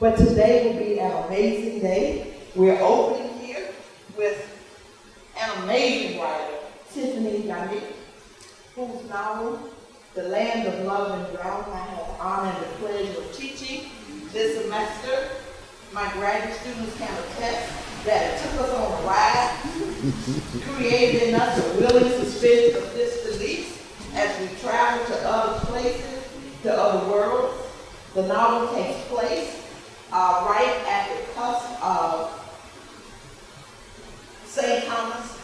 But today will be an amazing day. We're opening here with an amazing writer, Tiffany Yannick, whose novel, The Land of Love and Drought, I have the honor and the pleasure of teaching this semester. My graduate students can attest that it took us on a ride, created in us a willing suspension of disbelief as we travel to other places, to other worlds. The novel takes place right at the cusp of St. Thomas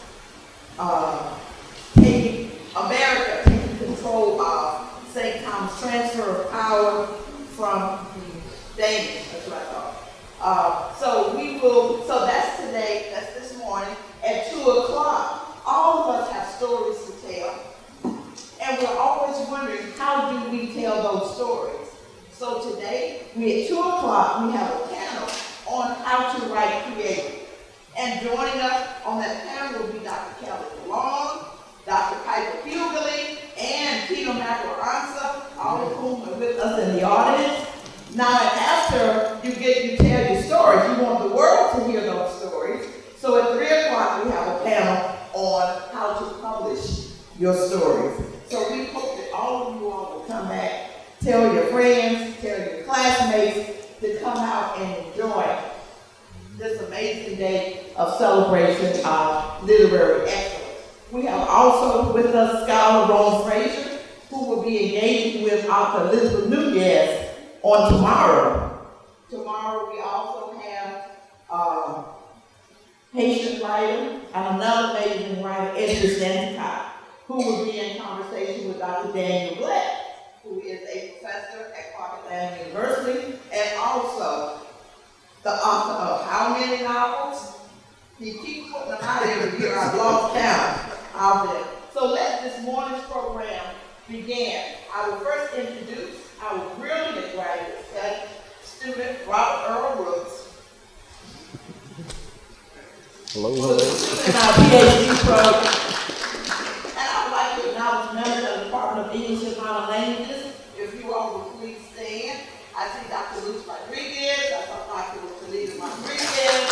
taking control of St. Thomas, transfer of power from the Danish, that's what I thought. So that's today, that's this morning, at 2 o'clock. All of us have stories to tell, and we're always wondering, how do we tell those stories? So today, at 2 o'clock, we have a panel on how to write creatively. And joining us on that panel will be Dr. Kelly DeLong, Dr. Piper Hughley, and Tina Macaranza, all of whom are with us in the audience. Now, after you tell your stories, you want the world to hear those stories. So at 3 o'clock, we have a panel on how to publish your stories. So we hope that all of you all will come back, tell your friends, tell your classmates to come out and enjoy this amazing day of celebration of literary excellence. We have also with us Scholar Rome Frazier, who will be engaging with Dr. Elizabeth Nunez on tomorrow. Tomorrow we also have Haitian writer and another amazing writer, Edgar Santicott, who will be in conversation with Dr. Daniel Black, who is a professor at Clark Atlanta University, and also the author of how many novels? He keeps putting them out every year. I've lost count of them. So let this morning's program begin. I will first introduce our brilliant graduate student, Robert Earl Brooks. Hello. In our PhD program. And I would like to acknowledge members of the Department of English and Modern Languages. If you all will please stand. I see Dr. Luis Rodriguez, I saw Dr. Talita Rodriguez,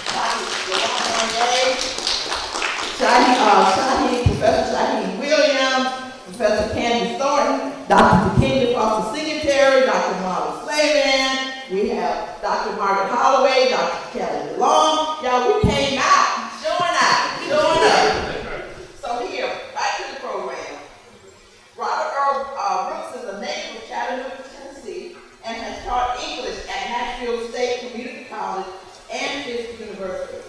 Dr. Delon Professor Shaheen Williams, Professor Candy Thornton, Dr. Takenda Foster Singletary, Dr. Marlon Slavin, we have Dr. Margaret Holloway, Dr. Kelly DeLong. Y'all, we came out, showing up. So here, back to the program. Robert Earl Brooks is a native of Chattanooga, Tennessee, and has taught English at Nashville State Community College and Fisk University.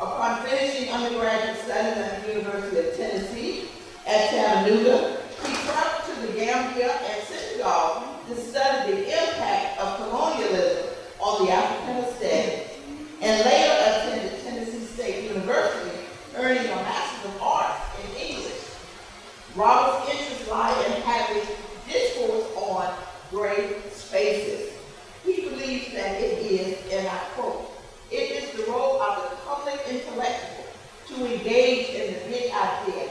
Upon finishing undergraduate studies at the University of Tennessee at Chattanooga, he traveled to the Gambia and Senegal to study the impact of colonialism on the African estate, and later attended Tennessee State University, earning a Master of Arts in English. Robert's interests lie in having discourse on great spaces. He believes that it is, and I quote, "It is the role of the public intellectual to engage in the big idea.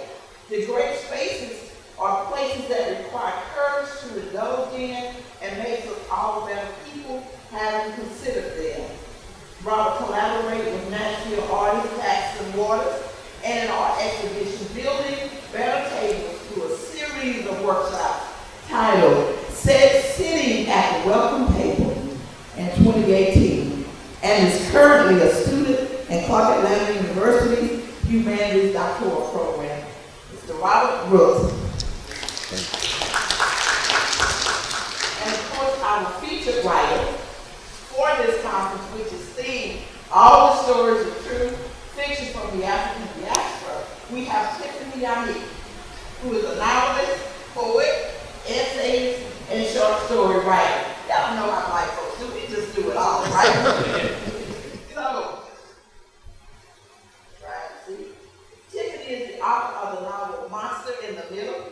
The great spaces are places that require courage to indulge in and makes us all better people having considered them." Robert collaborated with Nashville artist Paxton Waters and an art exhibition building better tables through a series of workshops titled Sitting at the Welcome Table in 2018, and is currently a student in Clark Atlanta University's Humanities Doctoral Program. Mr. Robert Brooks. And of course, our featured writer for this conference, which is themed All the Stories of True Fiction from the African Diaspora, we have Tiffany Yannick, who is a novelist, poet, essayist, and short story writer. Y'all know how black folks do, we just do it all, right? So, see, Tiffany is the author of the novel Monster in the Middle,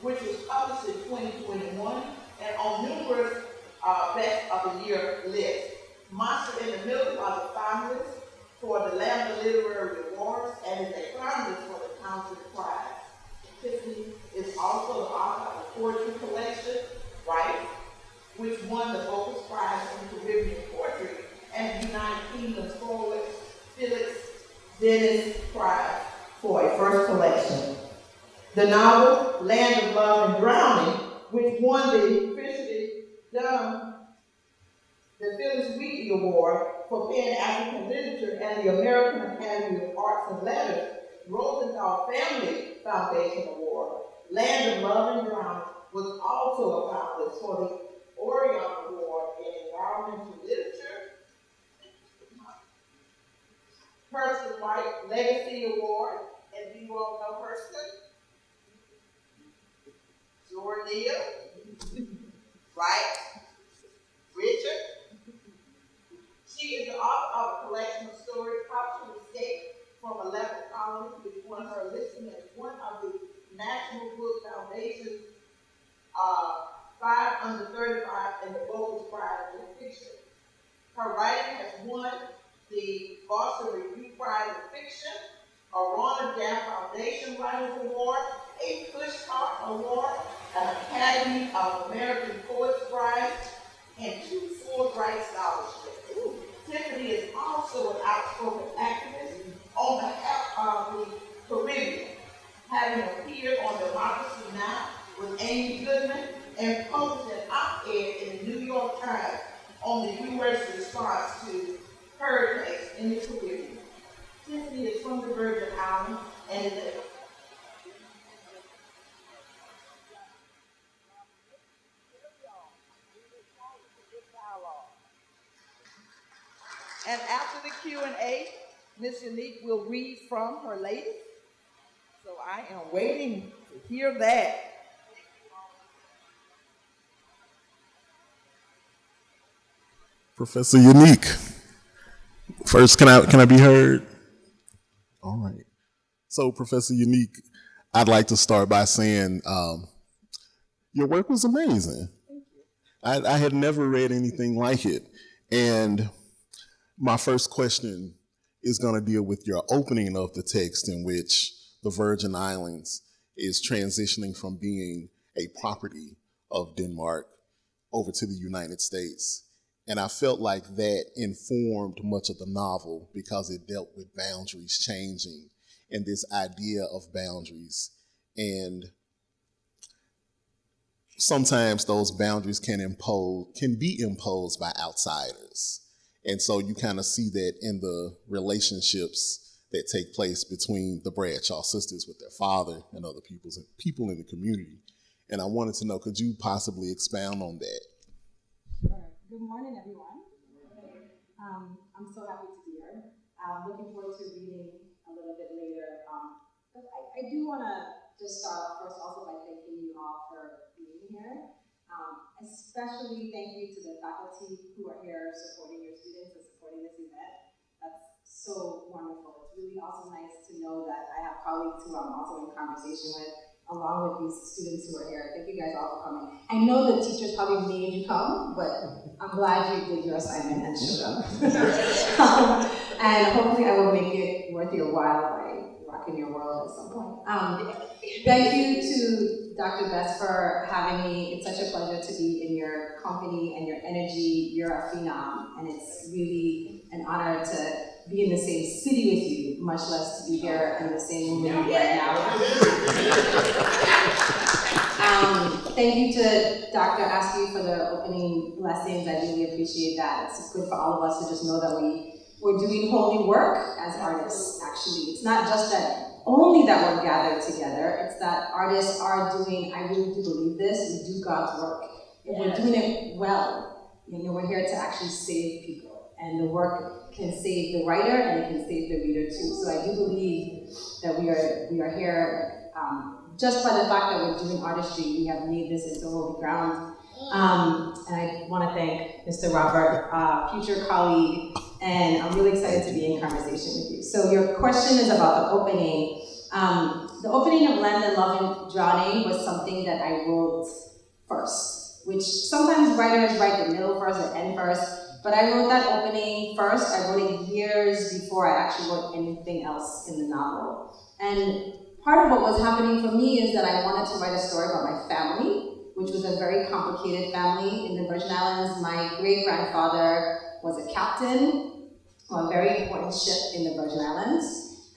which was published in 2021 and on numerous Best of the Year lists. Monster in the Middle was a finalist for the Lambda Literary Awards and is a finalist for the Townsend Prize. Tiffany is also the author of the poetry collection, Right, which won the Opus Prize in Caribbean Poetry and United Kingdom's poet Felix Dennis Prize for a first collection. The novel, Land of Love and Drowning, which won the officially done the Phyllis Wheatley Award for Pen African Literature and the American Academy of Arts and Letters Rosenthal Family Foundation Award. Land of Love and Drowning was also a finalist for the Orion Award in Environmental Literature, Hurston White Legacy Award, and do you all know Hurston? Jordan, right? Richard. She is the author of a collection of stories, How to Escape from a Leper Colony, which won her listing as one of the National Book Foundation's 5 under 35 and the Bowles Prize in Fiction. Her writing has won the Boston Review Prize in Fiction, a Ronald Jaff Foundation Writers Award, a Pushcart Award, an Academy of American Poets Prize, and 2 Fulbright scholarships. Tiffany is also an outspoken activist on behalf of the Caribbean, having appeared on Democracy Now! With Amy Goodman and published an op-ed in the New York Times on the U.S. response to hurricanes in the Caribbean. Tiffany is from the Virgin Islands and is a And after the Q&A, Ms. Unique will read from her latest. So I am waiting to hear that. Professor Unique. First, can I be heard? All right. So, Professor Unique, I'd like to start by saying your work was amazing. I had never read anything like it. And my first question is going to deal with your opening of the text, in which the Virgin Islands is transitioning from being a property of Denmark over to the United States. And I felt like that informed much of the novel because it dealt with boundaries changing and this idea of boundaries. And sometimes those boundaries can be imposed by outsiders. And so you kind of see that in the relationships that take place between the Bradshaw sisters with their father and other people in the community. And I wanted to know, could you possibly expound on that? Sure. Good morning, everyone. I'm so happy to be here. I'm looking forward to reading a little bit later. But I do want to just start off first also by thanking you all for being here. Especially thank you to the faculty who are here supporting your students and supporting this event. That's so wonderful. It's really also nice to know that I have colleagues who I'm also in conversation with, along with these students who are here. Thank you guys all for coming. I know the teachers probably made you come, but I'm glad you did your assignment and showed up. And hopefully I will make it worth your while by rocking your world at some point. Thank you to Dr. Bess for having me. It's such a pleasure to be in your company and your energy. You're a phenom, and it's really an honor to be in the same city with you, much less to be here in the same room with you right now. Thank you to Dr. Askew for the opening blessings. I really appreciate that. It's good for all of us to just know that we're doing holy work as artists, actually. It's not just that only that we're gathered together, it's that artists are doing, I really do believe this, we do God's work. If we're doing it well, we're here to actually save people. And the work can save the writer and it can save the reader too. So I do believe that we are here, just by the fact that we're doing artistry, we have made this into holy ground. And I want to thank Mr. Robert, future colleague, and I'm really excited to be in conversation with you. So your question is about the opening. The opening of Land and Love and Drowning was something that I wrote first, which sometimes writers write the middle first or end first, but I wrote that opening first. I wrote it years before I actually wrote anything else in the novel. And part of what was happening for me is that I wanted to write a story about my family, which was a very complicated family in the Virgin Islands. My great-grandfather was a captain on a very important ship in the Virgin Islands,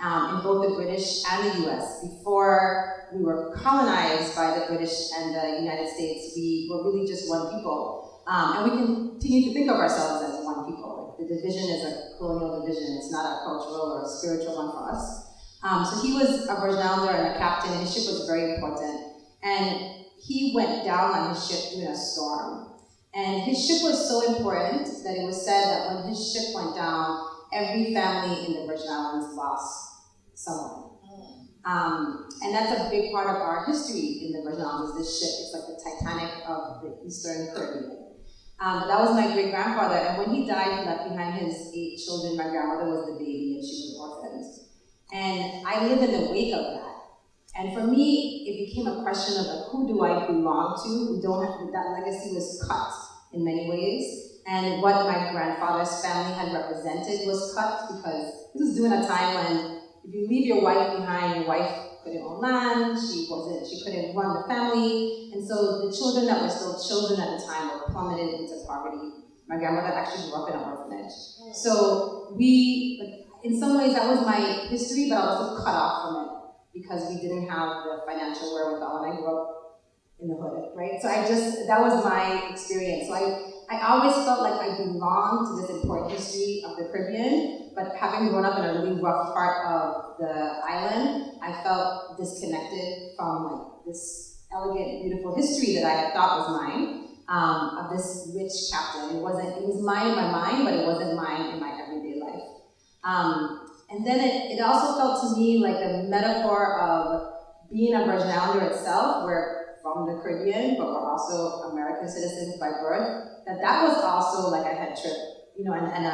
in both the British and the US. Before we were colonized by the British and the United States, we were really just one people. And we continue to think of ourselves as one people. The division is a colonial division, it's not a cultural or a spiritual one for us. So he was a Virgin Islander and a captain, and his ship was very important. And he went down on his ship during a storm. And his ship was so important that it was said that when his ship went down, every family in the Virgin Islands lost someone. And that's a big part of our history in the Virgin Islands, this ship. It's like the Titanic of the Eastern Caribbean. That was my great-grandfather, and when he died, he left behind his 8 children. My grandmother was the baby, and she was orphaned. And I live in the wake of that. And for me, it became a question of like, who do I belong to? We don't have, that legacy was cut in many ways. And what my grandfather's family had represented was cut, because this was during a time when if you leave your wife behind, your wife couldn't own land, she couldn't run the family. And so the children that were still children at the time were plummeted into poverty. My grandmother actually grew up in an orphanage. So in some ways that was my history, but I was also cut off from it because we didn't have the financial wherewithal, and I grew up in the hood, right? So that was my experience. So I always felt like I belonged to this important history of the Caribbean, but having grown up in a really rough part of the island, I felt disconnected from like this elegant, beautiful history that I thought was mine, of this rich captain. It was mine in my mind, but it wasn't mine in my everyday life. And then it also felt to me like a metaphor of being a Virgin Islander itself. We're from the Caribbean, but we're also American citizens by birth. That was also like a head trip, and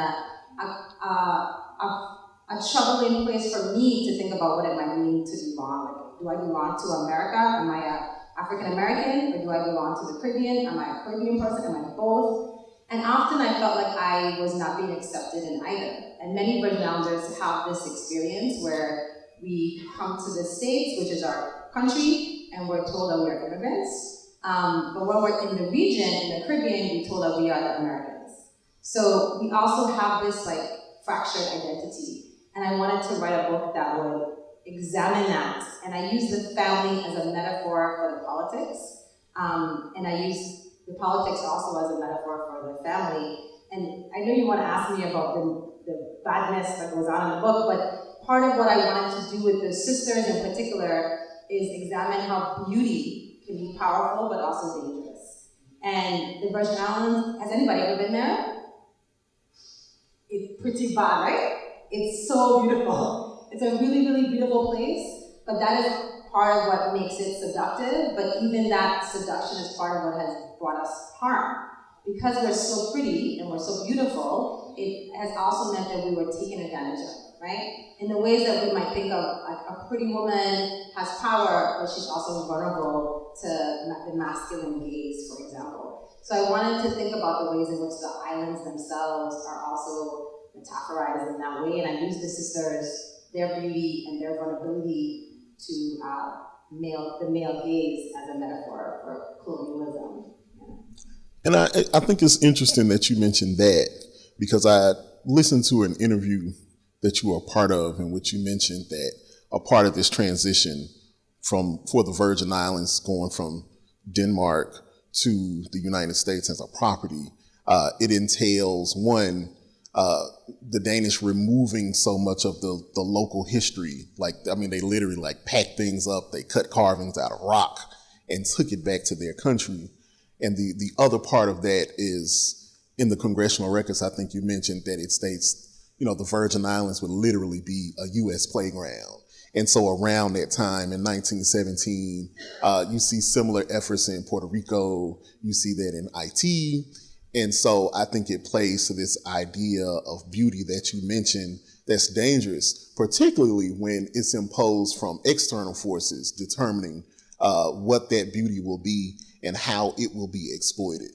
a troubling place for me to think about what it might mean to belong. Like, do I belong to America? Am I a African American, or do I belong to the Caribbean? Am I a Caribbean person? Am I both? And often I felt like I was not being accepted in either. And many Virgin Islanders have this experience where we come to the States, which is our country, and we're told that we are immigrants. But when we're in the region, in the Caribbean, we're told that we are the Americans. So we also have this like fractured identity. And I wanted to write a book that would examine that. And I use the family as a metaphor for the politics. And I use the politics also as a metaphor for the family. And I know you want to ask me about the badness that goes on in the book, but part of what I wanted to do with the sisters in particular is examine how beauty can be powerful but also dangerous. And the Virgin Islands, has anybody ever been there? It's pretty bad, right? It's so beautiful. It's a really, really beautiful place, but that is part of what makes it seductive, but even that seduction is part of what has brought us harm. Because we're so pretty and we're so beautiful, it has also meant that we were taken advantage of, right? In the ways that we might think of, like a pretty woman has power, but she's also vulnerable to the masculine gaze, for example. So I wanted to think about the ways in which the islands themselves are also metaphorized in that way, and I use the sisters, their beauty and their vulnerability to the male gaze as a metaphor for colonialism. And I think it's interesting that you mentioned that, because I listened to an interview that you were a part of in which you mentioned that a part of this transition for the Virgin Islands going from Denmark to the United States as a property, it entails, one, the Danish removing so much of the local history. They literally packed things up, they cut carvings out of rock and took it back to their country. And the other part of that is in the congressional records, I think you mentioned that it states, the Virgin Islands would literally be a U.S. playground. And so around that time in 1917, you see similar efforts in Puerto Rico, you see that in IT. And so I think it plays to this idea of beauty that you mentioned that's dangerous, particularly when it's imposed from external forces determining what that beauty will be and how it will be exploited,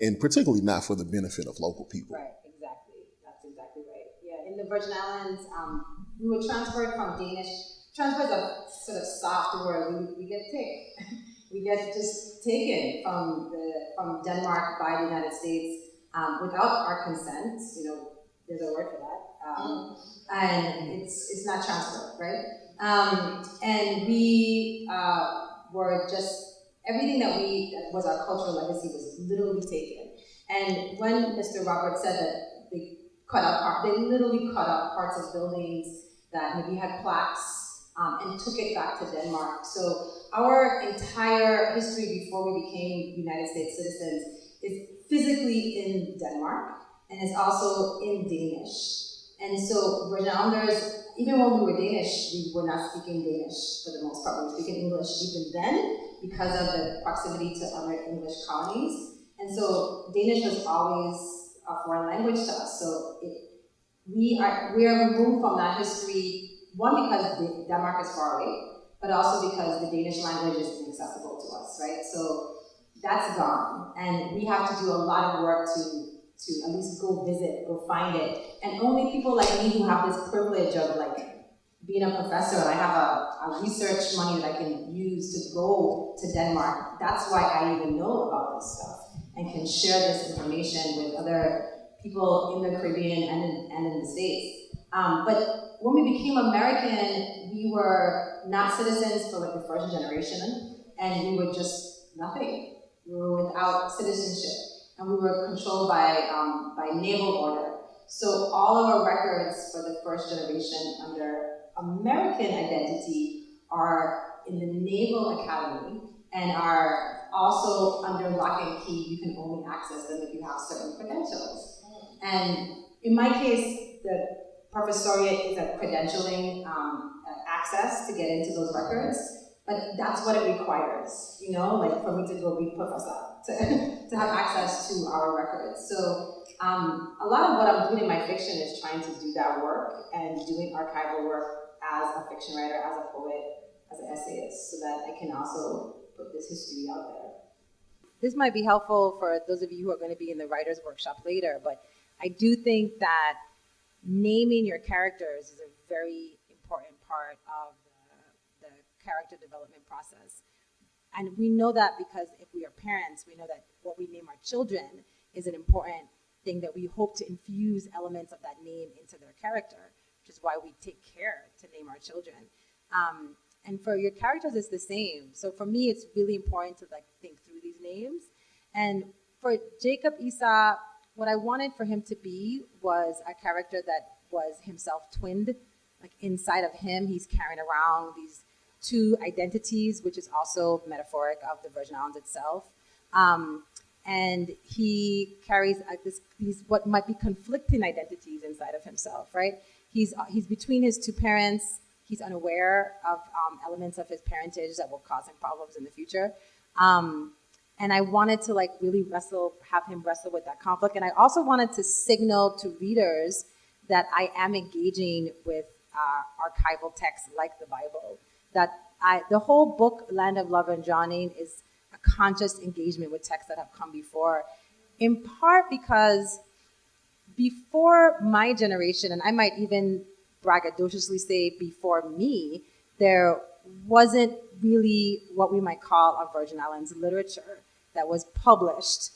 and particularly not for the benefit of local people. Right, exactly. That's exactly right. Yeah, in the Virgin Islands, we were transferred from Danish. Transfer is a sort of soft word. We get we get just taken from Denmark by the United States without our consent. There's a word for that, and it's not transfer, right? And we were just everything that was our cultural legacy was literally taken. And when Mr. Roberts said that they literally cut out parts of buildings that maybe had plaques and took it back to Denmark. So our entire history before we became United States citizens is physically in Denmark and is also in Danish. And so Virgin Islanders, even when we were Danish, we were not speaking Danish for the most part. We were speaking English even then because of the proximity to other English colonies. And so Danish was always a foreign language to us. So we are removed from that history, one, because Denmark is far away, but also because the Danish language is inaccessible to us, right? So that's gone. And we have to do a lot of work to at least go visit, go find it. And only people like me who have this privilege of being a professor, and I have a research money that I can use to go to Denmark, that's why I even know about this stuff and can share this information with other people in the Caribbean and in the States. But when we became American, we were not citizens for the first generation, and we were just nothing. We were without citizenship, and we were controlled by naval order. So all of our records for the first generation under American identity are in the Naval Academy and are also under lock and key. You can only access them if you have certain credentials. And in my case, the professoriate is a credentialing access to get into those records, but that's what it requires, for me to go be professor, to have access to our records. So a lot of what I'm doing in my fiction is trying to do that work and doing archival work as a fiction writer, as a poet, as an essayist, so that I can also put this history out there. This might be helpful for those of you who are going to be in the writer's workshop later, but I do think that naming your characters is a very important part of the character development process. And we know that because if we are parents, we know that what we name our children is an important thing that we hope to infuse elements of that name into their character, which is why we take care to name our children. And for your characters, it's the same. So for me, it's really important to think through these names. And for Jacob Esau, what I wanted for him to be was a character that was himself twinned. Inside of him, he's carrying around these two identities, which is also metaphoric of the Virgin Islands itself. And he carries these what might be conflicting identities inside of himself, right? He's between his two parents. He's unaware of elements of his parentage that will cause him problems in the future. And I wanted to really have him wrestle with that conflict. And I also wanted to signal to readers that I am engaging with archival texts like the Bible. That the whole book, Land of Love and Drowning, is a conscious engagement with texts that have come before, in part because before my generation, and I might even braggadociously say before me, there wasn't really what we might call a Virgin Islands literature that was published.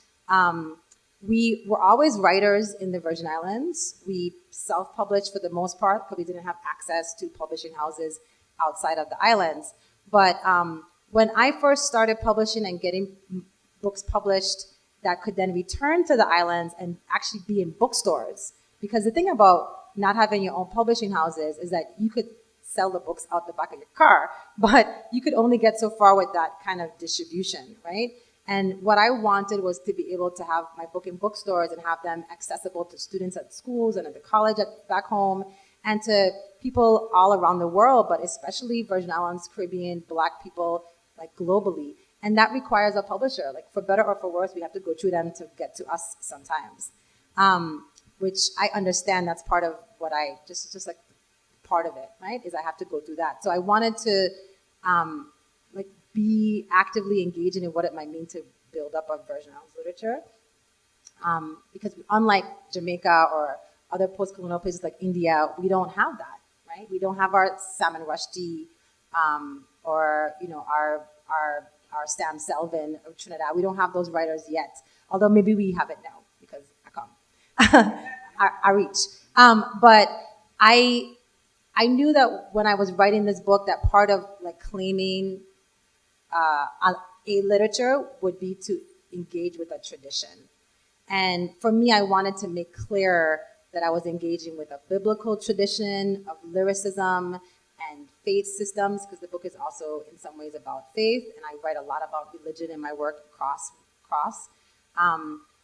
We were always writers in the Virgin Islands. We self-published for the most part because we didn't have access to publishing houses outside of the islands. But when I first started publishing and getting books published that could then return to the islands and actually be in bookstores, because the thing about not having your own publishing houses is that you could sell the books out the back of your car, but you could only get so far with that kind of distribution, right? And what I wanted was to be able to have my book in bookstores and have them accessible to students at schools and at the college back home, and to people all around the world, but especially Virgin Islands, Caribbean, Black people, globally. And that requires a publisher. For better or for worse, we have to go through them to get to us sometimes. Which I understand that's part of what just part of it, right? Is I have to go through that. So I wanted to be actively engaging in what it might mean to build up a Virgin Islands literature. Because unlike Jamaica or other post-colonial places like India, we don't have that, right? We don't have our Salman Rushdie or our Sam Selvin of Trinidad. We don't have those writers yet, although maybe we have it now because our reach. But I knew that when I was writing this book, that part of like claiming a literature would be to engage with a tradition. And for me, I wanted to make clear that I was engaging with a biblical tradition of lyricism and faith systems, because the book is also in some ways about faith, and I write a lot about religion in my work across.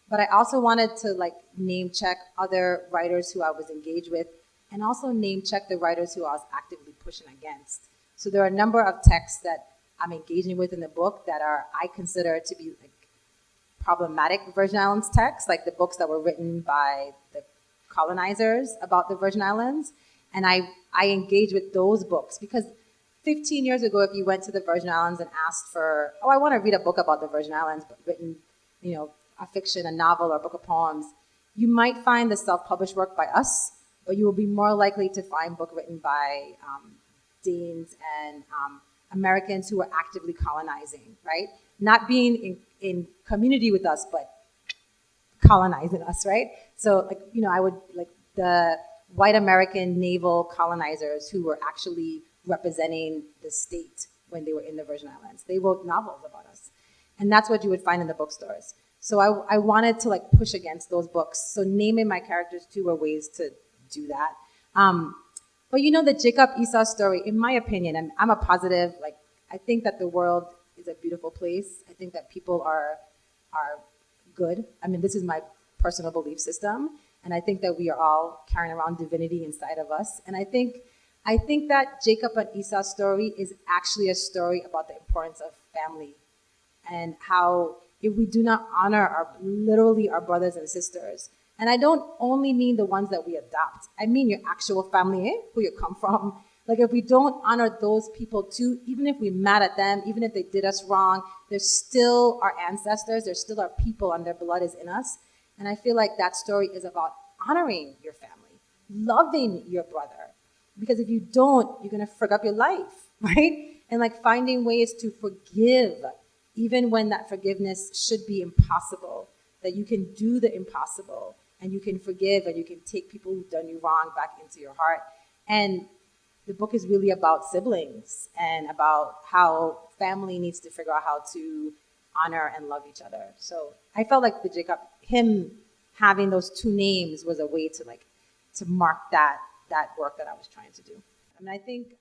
But I also wanted to like name check other writers who I was engaged with, and also name check the writers who I was actively pushing against. So there are a number of texts that I'm engaging with in the book that I consider to be like problematic Virgin Islands texts, like the books that were written by the colonizers about the Virgin Islands. And I engage with those books because 15 years ago, if you went to the Virgin Islands and asked for, I want to read a book about the Virgin Islands, but written, a fiction, a novel, or a book of poems, you might find the self-published work by us, but you will be more likely to find book written by Danes and Americans who are actively colonizing, right? Not being in community with us, but colonizing us, right? So, I would, the white American naval colonizers who were actually representing the state when they were in the Virgin Islands. They wrote novels about us. And that's what you would find in the bookstores. So I wanted to push against those books. So naming my characters too were ways to do that. But the Jacob Esau story, in my opinion, I'm a positive, I think that the world is a beautiful place. I think that people are good. I mean, this is my personal belief system. And I think that we are all carrying around divinity inside of us. And I think that Jacob and Esau story is actually a story about the importance of family and how if we do not honor literally our brothers and sisters, and I don't only mean the ones that we adopt, I mean your actual family, who you come from. If we don't honor those people too, even if we're mad at them, even if they did us wrong, they're still our ancestors, they're still our people, and their blood is in us. And I feel like that story is about honoring your family, loving your brother. Because if you don't, you're going to frick up your life, right? And finding ways to forgive, even when that forgiveness should be impossible, that you can do the impossible and you can forgive and you can take people who've done you wrong back into your heart. And the book is really about siblings and about how family needs to figure out how to honor and love each other. So I felt like him having those two names was a way to mark that work that I was trying to do. I mean, I think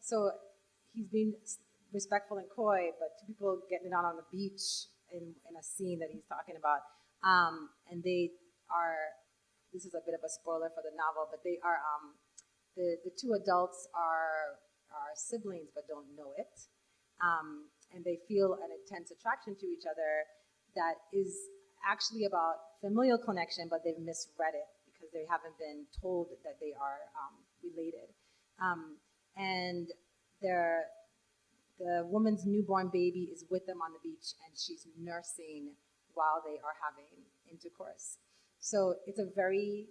so he's being respectful and coy, but two people getting it on the beach in a scene that he's talking about, and they are. This is a bit of a spoiler for the novel, but they are. The two adults are siblings but don't know it, and they feel an intense attraction to each other that is actually about familial connection, but they've misread it because they haven't been told that they are related. And the woman's newborn baby is with them on the beach, and she's nursing while they are having intercourse. So it's a very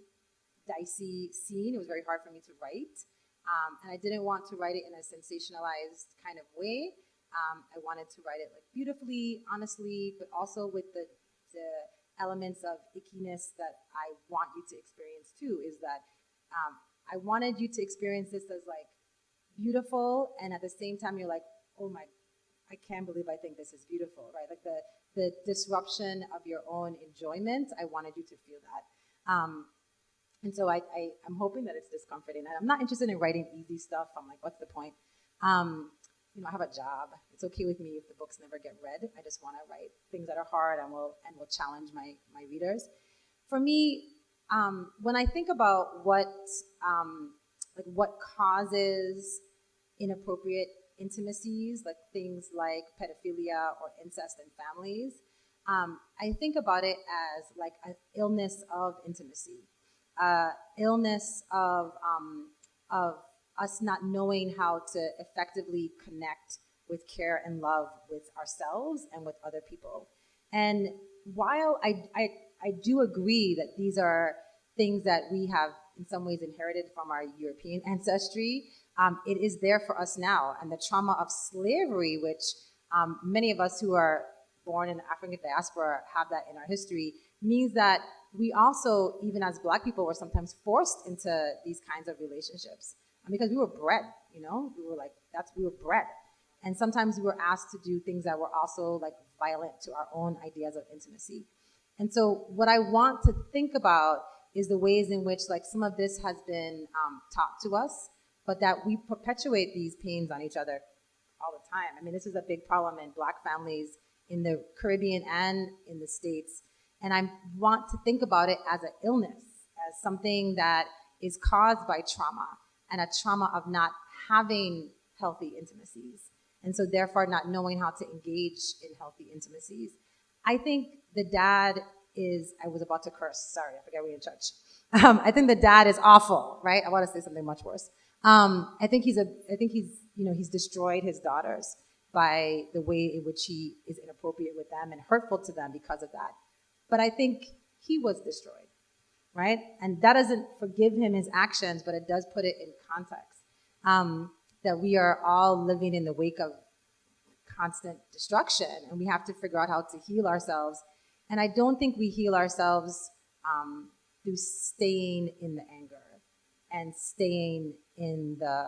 dicey scene. It was very hard for me to write. And I didn't want to write it in a sensationalized kind of way. I wanted to write it beautifully, honestly, but also with the elements of ickiness that I want you to experience too, is that I wanted you to experience this as beautiful, and at the same time you're oh my, I can't believe I think this is beautiful, right? The disruption of your own enjoyment, I wanted you to feel that. And so I'm hoping that it's discomforting. And I'm not interested in writing easy stuff. I'm what's the point? I have a job. It's okay with me if the books never get read. I just want to write things that are hard and will challenge my readers. For me, when I think about what causes inappropriate intimacies, things like pedophilia or incest in families, I think about it as an illness of intimacy. Illness of us not knowing how to effectively connect with care and love with ourselves and with other people. And while I do agree that these are things that we have in some ways inherited from our European ancestry, it is there for us now. And the trauma of slavery, which many of us who are born in the African diaspora have that in our history means that we also, even as Black people, were sometimes forced into these kinds of relationships. And because we were bred, we were like, we were bred. And sometimes we were asked to do things that were also like violent to our own ideas of intimacy. And so what I want to think about is the ways in which like some of this has been taught to us, but that we perpetuate these pains on each other all the time. I mean, this is a big problem in Black families in the Caribbean and in the States. And I want to think about it as an illness, as something that is caused by trauma, and a trauma of not having healthy intimacies. And so therefore not knowing how to engage in healthy intimacies. I think the dad is, I was about to curse, sorry, I forgot we're in church. I think the dad is awful, right? I want to say something much worse. I think he's destroyed his daughters by the way in which he is inappropriate with them and hurtful to them because of that. But I think he was destroyed, right? And that doesn't forgive him his actions, but it does put it in context. That we are all living in the wake of constant destruction, and we have to figure out how to heal ourselves. And I don't think we heal ourselves through staying in the anger and staying in the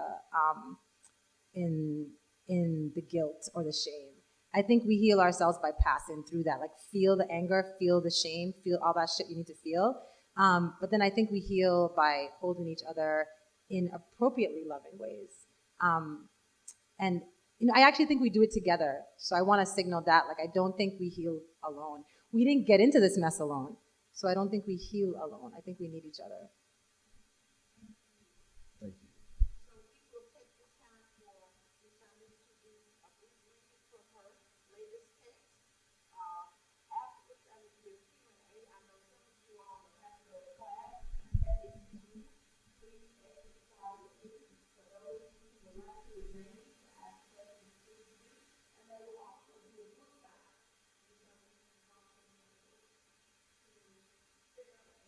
guilt or the shame. I think we heal ourselves by passing through that, like feel the anger, feel the shame, feel all that shit you need to feel. But then I think we heal by holding each other in appropriately loving ways. And I actually think we do it together. So I want to signal that, like, I don't think we heal alone. We didn't get into this mess alone. So I don't think we heal alone. I think we need each other. Thank you. So we will take this time for Miss to do a brief reading from her latest text. After which I will do a Q&A. I know some of you all will have to go to class. And if you do, please exit the side of the room. For those of you who would like to remain to ask questions, please do. And there will also be a book sign. Which I will use also to pick up and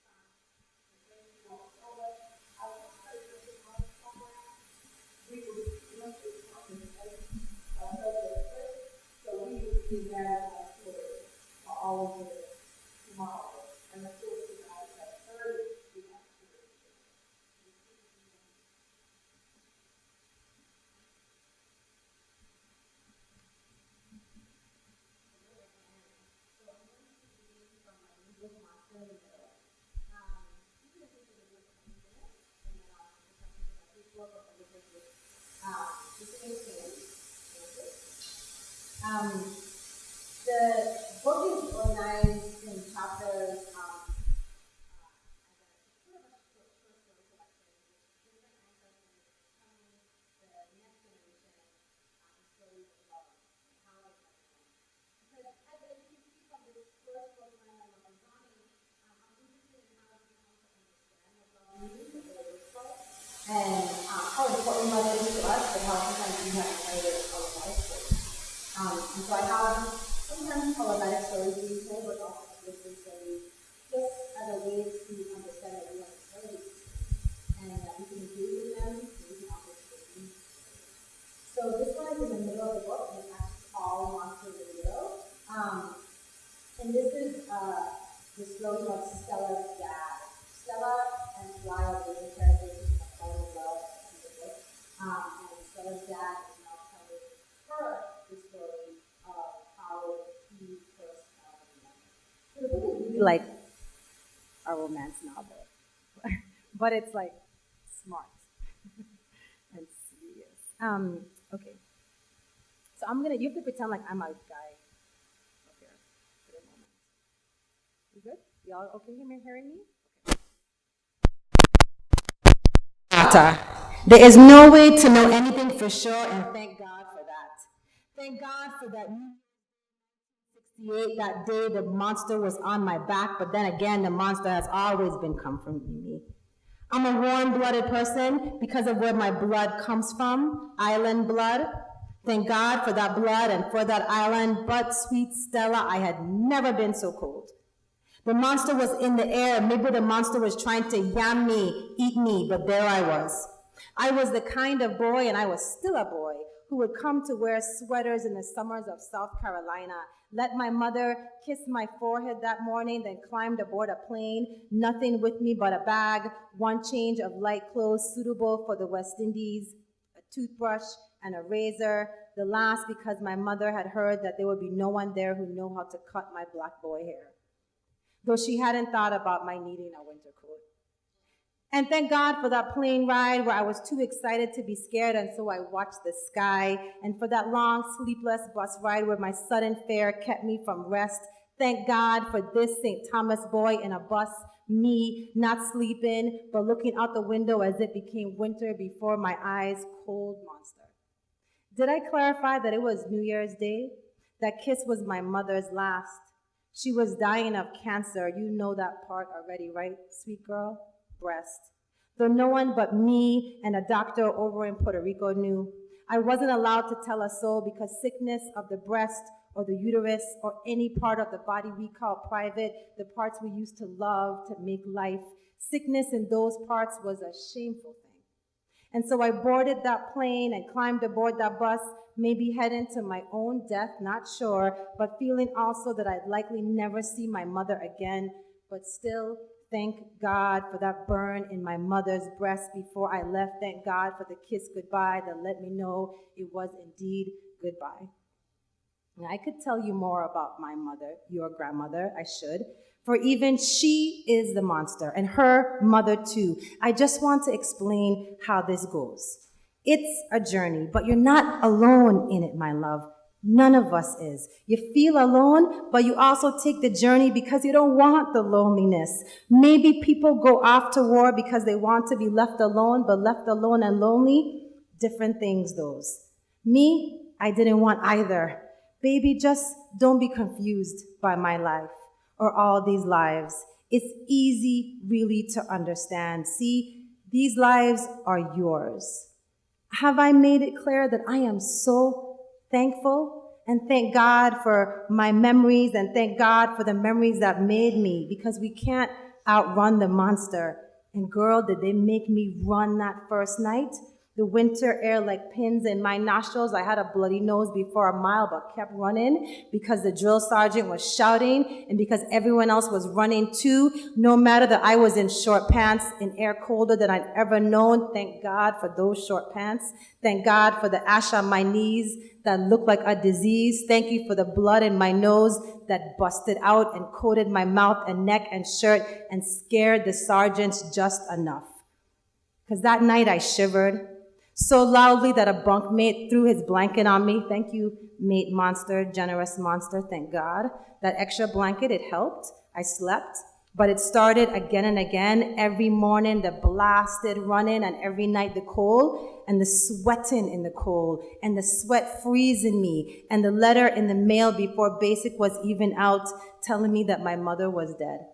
sign. Thank you all so much. I will say that this month's program, we will be doing this conversation so we will be there for all of this tomorrow. And of course, we have Thursday, we have The book is organized in chapters. And how important love is to us, but how sometimes we have inherited problematic stories. And so I have sometimes problematic stories being told, but also different stories, just as a way to understand that we have stories, and that we can engage with them, and we can also take them. So this one is in the middle of the book, and it's actually called Monsters in the Middle. And this is the story of Stella's dad. Stella and Lyle is a character in the love in the book. And Stella's dad is now telling her the story of how he first found her. So the book is really like a romance novel, but it's like smart and serious. Okay. So you have to pretend like I'm a guy up here for a moment. You good? Y'all okay hearing me? There is no way to know anything for sure, and thank God for that. Thank God for that 68, that day the monster was on my back, but then again, the monster has always been comforting me. I'm a warm-blooded person because of where my blood comes from, island blood. Thank God for that blood and for that island, but sweet Stella, I had never been so cold. The monster was in the air. Maybe the monster was trying to yam me, eat me, but there I was. I was the kind of boy, and I was still a boy, who would come to wear sweaters in the summers of South Carolina. Let my mother kiss my forehead that morning, then climbed aboard a plane, nothing with me but a bag, one change of light clothes suitable for the West Indies, a toothbrush, and a razor, the last because my mother had heard that there would be no one there who knew how to cut my black boy hair, though she hadn't thought about my needing a winter coat. And thank God for that plane ride where I was too excited to be scared, and so I watched the sky. And for that long, sleepless bus ride where my sudden fare kept me from rest. Thank God for this St. Thomas boy in a bus, me not sleeping, but looking out the window as it became winter before my eyes, cold monster. Did I clarify that it was New Year's Day? That kiss was my mother's last. She was dying of cancer. You know that part already, right, sweet girl? Breast. Though no one but me and a doctor over in Puerto Rico knew. I wasn't allowed to tell a soul because sickness of the breast or the uterus or any part of the body we call private, the parts we used to love to make life, sickness in those parts was a shameful thing. And so I boarded that plane and climbed aboard that bus, maybe heading to my own death, not sure, but feeling also that I'd likely never see my mother again, but still, thank God for that burn in my mother's breast before I left. Thank God for the kiss goodbye that let me know it was indeed goodbye. And I could tell you more about my mother, your grandmother, I should, for even she is the monster, and her mother too. I just want to explain how this goes. It's a journey, but you're not alone in it, my love. None of us is. You feel alone, but you also take the journey because you don't want the loneliness. Maybe people go off to war because they want to be left alone, but left alone and lonely, different things those. Me, I didn't want either. Baby, just don't be confused by my life or all these lives. It's easy really to understand. See, these lives are yours. Have I made it clear that I am so thankful and thank God for my memories and thank God for the memories that made me, because we can't outrun the monster. And girl, did they make me run that first night? The winter air like pins in my nostrils. I had a bloody nose before a mile, but kept running because the drill sergeant was shouting and because everyone else was running too. No matter that I was in short pants in air colder than I'd ever known. Thank God for those short pants. Thank God for the ash on my knees that looked like a disease. Thank you for the blood in my nose that busted out and coated my mouth and neck and shirt and scared the sergeants just enough. Because that night I shivered so loudly that a bunkmate threw his blanket on me. Thank you, mate monster, generous monster, thank God. That extra blanket, it helped. I slept, but it started again and again. Every morning, the blasted running, and every night the cold, and the sweating in the cold, and the sweat freezing me, and the letter in the mail before basic was even out telling me that my mother was dead.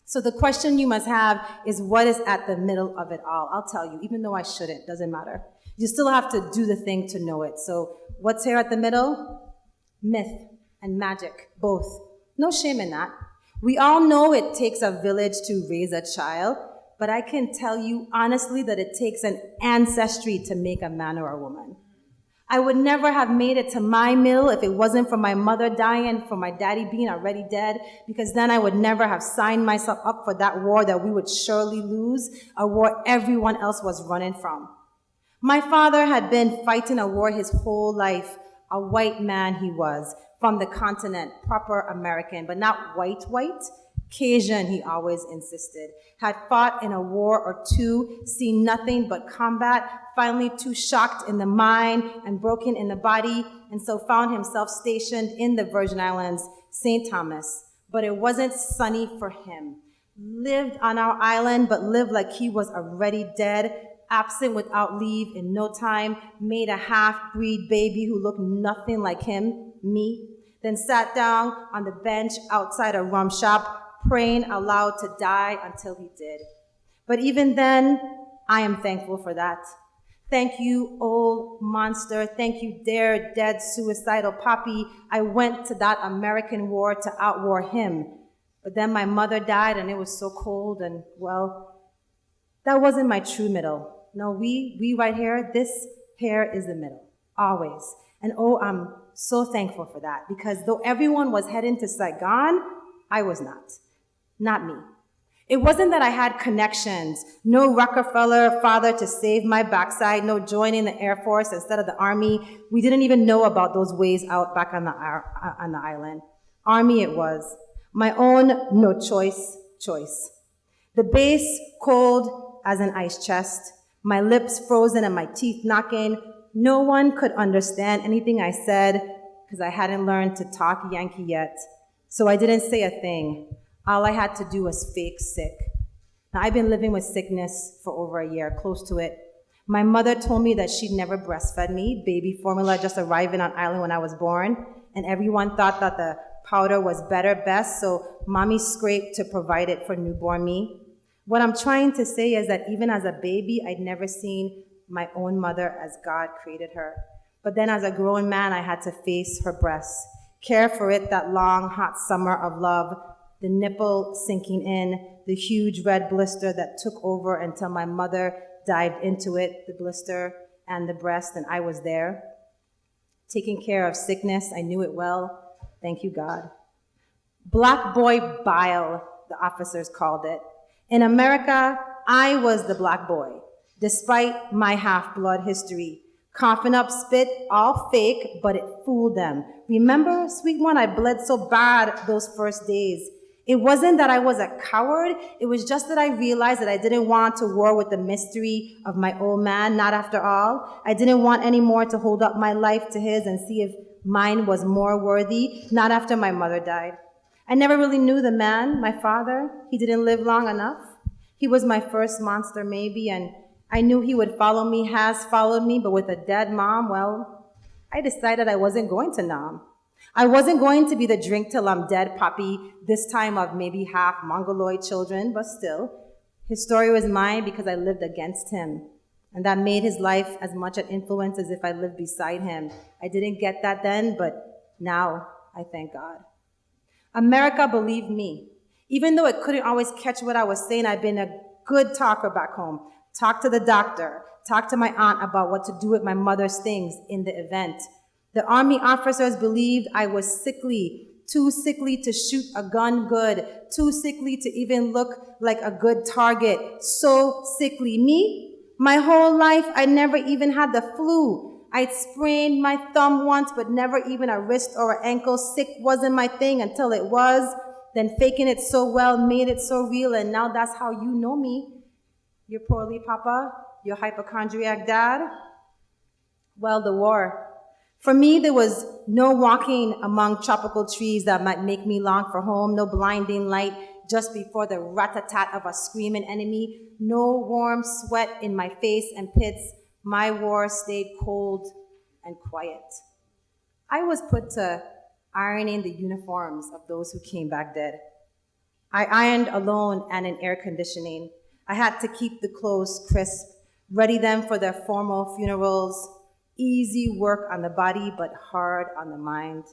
So the question you must have is, what is at the middle of it all? I'll tell you, even though I shouldn't, doesn't matter. You still have to do the thing to know it. So what's here at the middle? Myth and magic, both. No shame in that. We all know it takes a village to raise a child, but I can tell you honestly that it takes an ancestry to make a man or a woman. I would never have made it to my mill if it wasn't for my mother dying, for my daddy being already dead, because then I would never have signed myself up for that war that we would surely lose, a war everyone else was running from. My father had been fighting a war his whole life. A white man he was, from the continent, proper American, but not white, Cajun, he always insisted. Had fought in a war or two, seen nothing but combat, finally too shocked in the mind and broken in the body, and so found himself stationed in the Virgin Islands, St. Thomas. But it wasn't sunny for him. Lived on our island, but lived like he was already dead, absent without leave in no time, made a half-breed baby who looked nothing like him, me, then sat down on the bench outside a rum shop, praying aloud to die until he did. But even then, I am thankful for that. Thank you, old monster. Thank you, dear, dead, suicidal poppy. I went to that American war to outwar him. But then my mother died and it was so cold and, well, that wasn't my true middle. No, we right here, this hair is the middle, always. And oh, I'm so thankful for that, because though everyone was heading to Saigon, I was not me. It wasn't that I had connections, no Rockefeller father to save my backside, no joining the Air Force instead of the Army. We didn't even know about those ways out back on the island. Army it was. My own no choice. The base cold as an ice chest, my lips frozen and my teeth knocking. No one could understand anything I said because I hadn't learned to talk Yankee yet. So I didn't say a thing. All I had to do was fake sick. Now, I've been living with sickness for over a year, close to it. My mother told me that she'd never breastfed me, baby formula just arriving on island when I was born, and everyone thought that the powder was best, so mommy scraped to provide it for newborn me. What I'm trying to say is that even as a baby, I'd never seen my own mother as God created her. But then as a grown man, I had to face her breasts, care for it that long, hot summer of love, the nipple sinking in, the huge red blister that took over until my mother dived into it, the blister and the breast, and I was there. Taking care of sickness, I knew it well. Thank you, God. Black boy bile, the officers called it. In America, I was the black boy, despite my half-blood history. Coughing up spit, all fake, but it fooled them. Remember, sweet one, I bled so bad those first days. It wasn't that I was a coward, it was just that I realized that I didn't want to war with the mystery of my old man, not after all. I didn't want any more to hold up my life to his and see if mine was more worthy, not after my mother died. I never really knew the man, my father. He didn't live long enough. He was my first monster maybe, and I knew he would follow me, has followed me, but with a dead mom, well, I decided I wasn't going to nom. I wasn't going to be the drink till I'm dead puppy, this time of maybe half Mongoloid children, but still, his story was mine because I lived against him. And that made his life as much an influence as if I lived beside him. I didn't get that then, but now I thank God. America believed me. Even though it couldn't always catch what I was saying, I've been a good talker back home. Talk to the doctor, talk to my aunt about what to do with my mother's things in the event. The Army officers believed I was sickly, too sickly to shoot a gun good, too sickly to even look like a good target, so sickly. Me, my whole life, I never even had the flu. I'd sprained my thumb once, but never even a wrist or an ankle. Sick wasn't my thing until it was. Then faking it so well made it so real, and now that's how you know me. Your poorly papa, your hypochondriac dad. Well, the war. For me, there was no walking among tropical trees that might make me long for home, no blinding light just before the rat-a-tat of a screaming enemy, no warm sweat in my face and pits. My war stayed cold and quiet. I was put to ironing the uniforms of those who came back dead. I ironed alone and in air conditioning. I had to keep the clothes crisp, ready them for their formal funerals. Easy work on the body, but hard on the mind.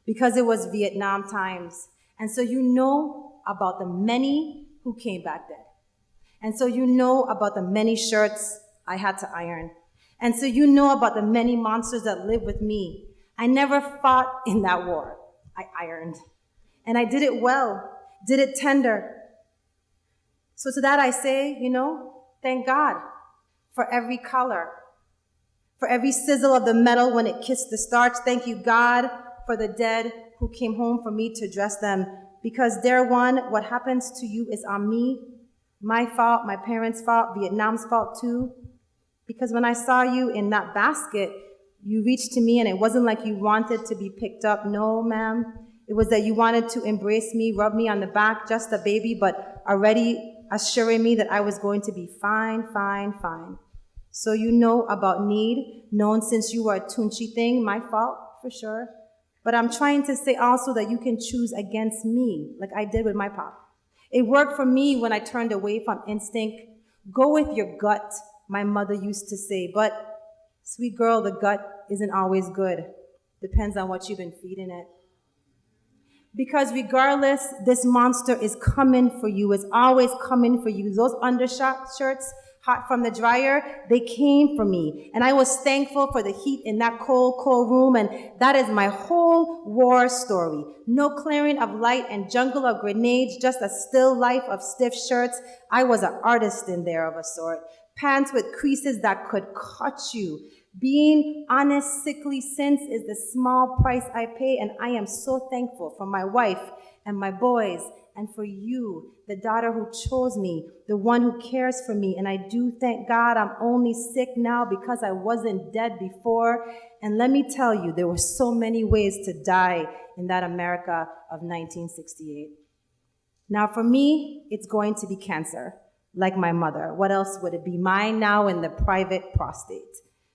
Because it was Vietnam times. And so you know about the many who came back dead. And so you know about the many shirts I had to iron. And so you know about the many monsters that live with me. I never fought in that war. I ironed. And I did it well, did it tender. So to that I say, thank God for every color, for every sizzle of the metal when it kissed the starch. Thank you, God, for the dead who came home for me to dress them. Because dear one, what happens to you is on me. My fault, my parents' fault, Vietnam's fault too. Because when I saw you in that basket, you reached to me and it wasn't like you wanted to be picked up. No, ma'am. It was that you wanted to embrace me, rub me on the back, just a baby, but already assuring me that I was going to be fine, fine, fine. So you know about need, known since you were a Tunchi thing, my fault, for sure. But I'm trying to say also that you can choose against me, like I did with my pop. It worked for me when I turned away from instinct. Go with your gut, my mother used to say. But, sweet girl, the gut isn't always good. Depends on what you've been feeding it. Because regardless, this monster is coming for you, is always coming for you. Those undershirts, hot from the dryer, they came for me. And I was thankful for the heat in that cold, cold room. And that is my whole war story. No clearing of light and jungle of grenades, just a still life of stiff shirts. I was an artist in there of a sort. Pants with creases that could cut you. Being honest, sickly since is the small price I pay, and I am so thankful for my wife and my boys and for you, the daughter who chose me, the one who cares for me. And I do thank God I'm only sick now because I wasn't dead before. And let me tell you, there were so many ways to die in that America of 1968. Now for me, it's going to be cancer, like my mother. What else would it be? Mine now in the private prostate.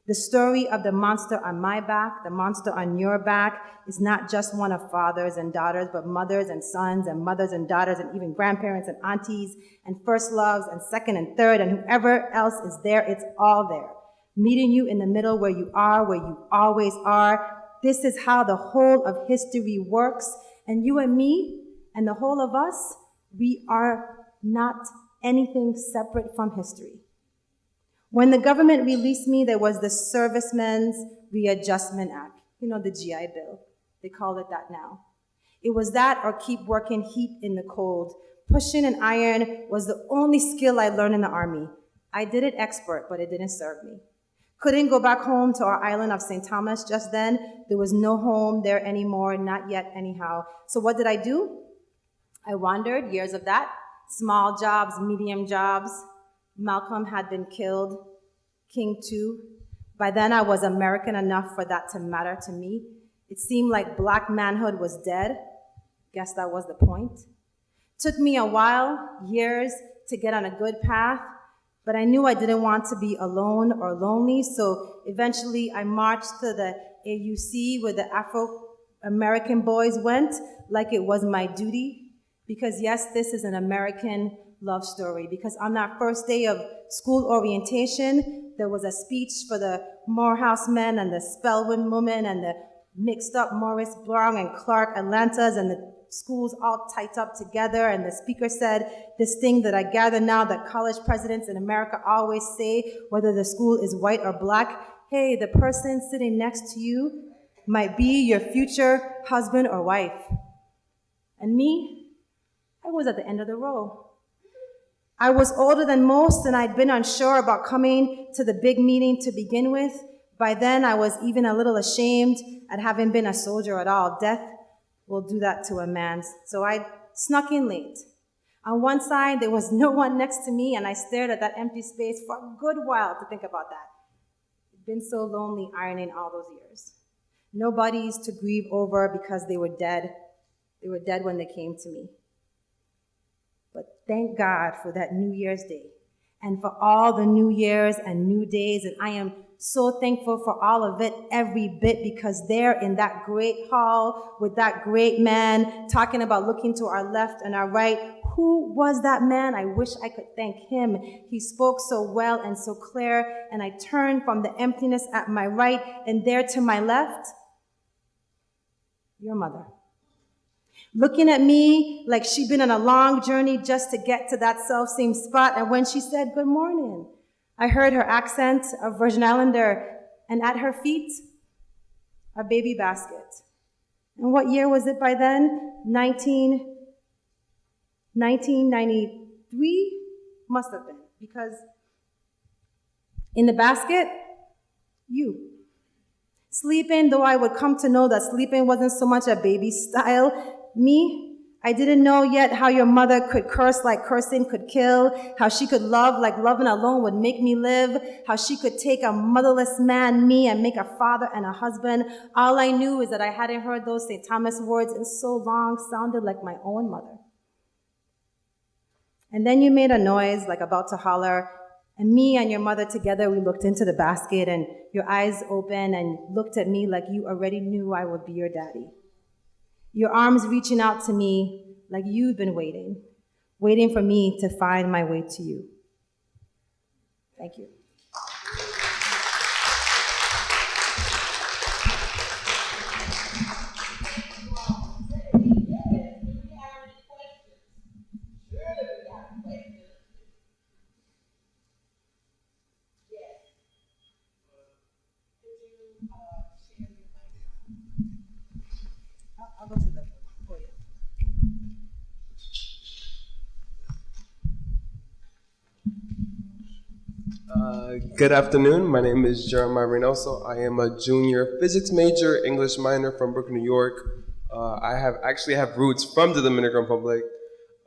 The story of the monster on my back, the monster on your back, is not just one of fathers and daughters, but mothers and sons and mothers and daughters and even grandparents and aunties and first loves and second and third and whoever else is there, it's all there. Meeting you in the middle where you always are. This is how the whole of history works. And you and me and the whole of us, we are not anything separate from history. When the government released me, there was the Servicemen's Readjustment Act. You know, the GI Bill. They call it that now. It was that or keep working heat in the cold. Pushing an iron was the only skill I learned in the Army. I did it expert, but it didn't serve me. Couldn't go back home to our island of St. Thomas just then. There was no home there anymore, not yet anyhow. So what did I do? I wandered, years of that. Small jobs, medium jobs. Malcolm had been killed, King too. By then I was American enough for that to matter to me. It seemed like black manhood was dead. Guess that was the point. Took me a while, years, to get on a good path, but I knew I didn't want to be alone or lonely, so eventually I marched to the AUC where the Afro-American boys went, like it was my duty, because yes, this is an American love story, because on that first day of school orientation, there was a speech for the Morehouse men and the Spelman women and the mixed up Morris Brown and Clark Atlantas and the schools all tied up together, and the speaker said this thing that I gather now that college presidents in America always say, whether the school is white or black, hey, the person sitting next to you might be your future husband or wife. And me, I was at the end of the row. I was older than most, and I'd been unsure about coming to the big meeting to begin with. By then, I was even a little ashamed at having been a soldier at all. Death will do that to a man. So I snuck in late. On one side, there was no one next to me, and I stared at that empty space for a good while to think about that. It'd been so lonely ironing all those years. No buddies to grieve over because they were dead. They were dead when they came to me. But thank God for that New Year's Day and for all the New Years and new days. And I am so thankful for all of it, every bit, because there in that great hall with that great man talking about looking to our left and our right, who was that man? I wish I could thank him. He spoke so well and so clear, and I turned from the emptiness at my right, and there to my left, your mother. Looking at me like she'd been on a long journey just to get to that self-same spot. And when she said, good morning, I heard her accent of Virgin Islander, and at her feet, a baby basket. And what year was it by then? 1993? Must have been, because in the basket, you. Sleeping, though I would come to know that sleeping wasn't so much a baby style. Me, I didn't know yet how your mother could curse like cursing could kill, how she could love like loving alone would make me live, how she could take a motherless man, me, and make a father and a husband. All I knew is that I hadn't heard those St. Thomas words in so long, sounded like my own mother. And then you made a noise like about to holler, and me and your mother together, we looked into the basket, and your eyes opened and looked at me like you already knew I would be your daddy. Your arms reaching out to me like you'd been waiting for me to find my way to you. Thank you. Good afternoon. My name is Jeremiah Reynoso. I am a junior physics major, English minor from Brooklyn, New York. I have roots from the Dominican Republic.